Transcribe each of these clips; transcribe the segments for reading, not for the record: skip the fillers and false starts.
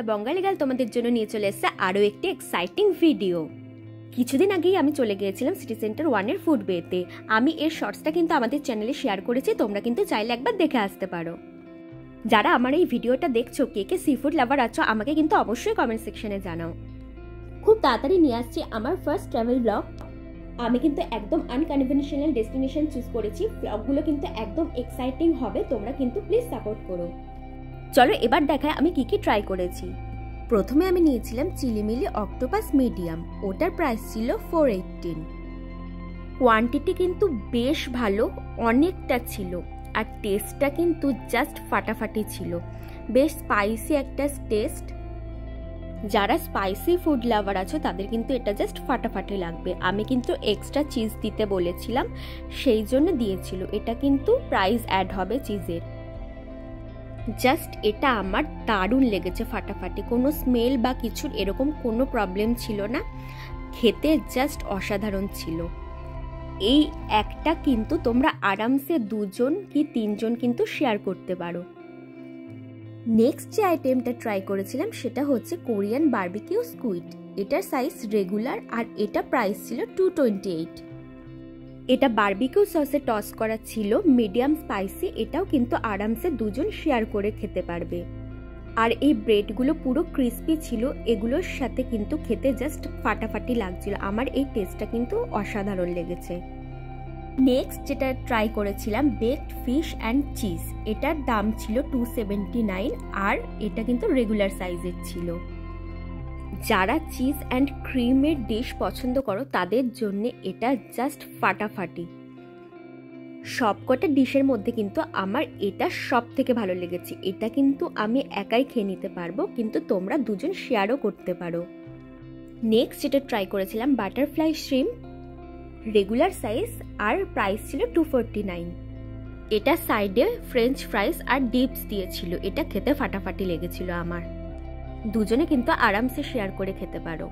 The Bangali girl তোমাদের জন্য নিয়ে চলে এসেছে আরও একটি এক্সাইটিং ভিডিও। কিছুদিন আগেই আমি চলে গিয়েছিলাম সিটি সেন্টার 1-এর ফুড বেতে। আমি এর শর্টসটা কিন্তু আমাদের চ্যানেলে শেয়ার করেছি, তোমরা কিন্তু চাইলে একবার দেখে আসতে পারো। যারা আমার এই ভিডিওটা দেখছো, কে কে সি ফুড লাভার আছো, আমাকে কিন্তু অবশ্যই কমেন্ট সেকশনে জানাও। খুব তাড়াতাড়ি নিয়ে আসছি আমার ফার্স্ট ট্রাভেল ব্লগ। আমি কিন্তু একদম আনকনভেনশনাল ডেস্টিনেশন চুজ করেছি। ব্লগগুলো কিন্তু একদম এক্সাইটিং হবে, তোমরা কিন্তু প্লিজ সাপোর্ট করো। চলো এবার দেখায় আমি কি কি ট্রাই করেছি। প্রথমে আমি নিয়েছিলাম চিলিমিলি অক্টোপাস মিডিয়াম, ওটার প্রাইস ছিল 418। কোয়ান্টিটি কিন্তু বেশ ভালো, অনেকটা ছিল, আর টেস্টটা কিন্তু জাস্ট ফাটাফাটি ছিল, বেশ স্পাইসি একটা টেস্ট। যারা স্পাইসি ফুড লাভার আছো তাদের কিন্তু এটা জাস্ট ফাটাফাটি লাগবে। আমি কিন্তু এক্সট্রা চিজ দিতে বলেছিলাম, সেই জন্য দিয়েছিল। এটা কিন্তু প্রাইস অ্যাড হবে চিজের। জাস্ট এটা আমার দারুণ লেগেছে, ফাটাফাটি, কোনো স্মেল বা কিছুর এরকম কোনো প্রবলেম ছিল না, খেতে জাস্ট অসাধারণ ছিল। এই একটা কিন্তু তোমরা আরামসে 2জন কি 3জন কিন্তু শেয়ার করতে পারো। নেক্সট যে আইটেমটা ট্রাই করেছিলাম সেটা হচ্ছে কোরিয়ান বারবিকিউ স্কুইড। এটার সাইজ রেগুলার আর এটা প্রাইস ছিল 228। এটা বারবিকিউ সসে টস করা ছিল, মিডিয়াম স্পাইসি। এটাও কিন্তু আরামসে 2জন শেয়ার করে খেতে পারবে। আর এই ব্রেডগুলো পুরো ক্রিস্পি ছিল, এগুলোর সাথে কিন্তু খেতে জাস্ট ফাটাফাটি লাগছিল। আমার এই টেস্টটা কিন্তু অসাধারণ লেগেছে। নেক্সট যেটা ট্রাই করেছিলাম বেকড ফিশ অ্যান্ড চিজ। এটার দাম ছিল 279 আর এটা কিন্তু রেগুলার সাইজের ছিল। যারা চিজ অ্যান্ড ক্রিমের ডিশ পছন্দ করো তাদের জন্য এটা জাস্ট ফাটাফাটি। সবকটা ডিশের মধ্যে কিন্তু আমার এটা সব থেকে ভালো লেগেছে। এটা কিন্তু আমি একাই খেয়ে নিতে পারবো, কিন্তু তোমরা 2জন শেয়ারও করতে পারো। নেক্সট যেটা ট্রাই করেছিলাম বাটারফ্লাই শ্রিম্প, রেগুলার সাইজ আর প্রাইস ছিল 249। এটা সাইডে ফ্রেঞ্চ ফ্রাইস আর ডিপস দিয়েছিল। এটা খেতে ফাটাফাটি লেগেছিল আমার। 2জনে কিন্তু আরামসে শেয়ার করে খেতে পারো।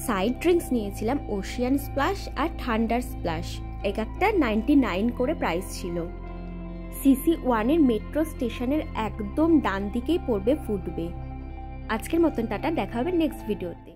সাইড ড্রিঙ্কস নিয়েছিলাম ওশিয়ান স্প্ল্যাশ আর থান্ডার স্প্ল্যাশ। এক একটা 99 করে প্রাইস ছিল। সিসি 1-এর মেট্রো স্টেশনের একদম ডান দিকেই পড়বে ফুড বে। আজকের মতন টাটা, দেখা হবে নেক্সট ভিডিওতে।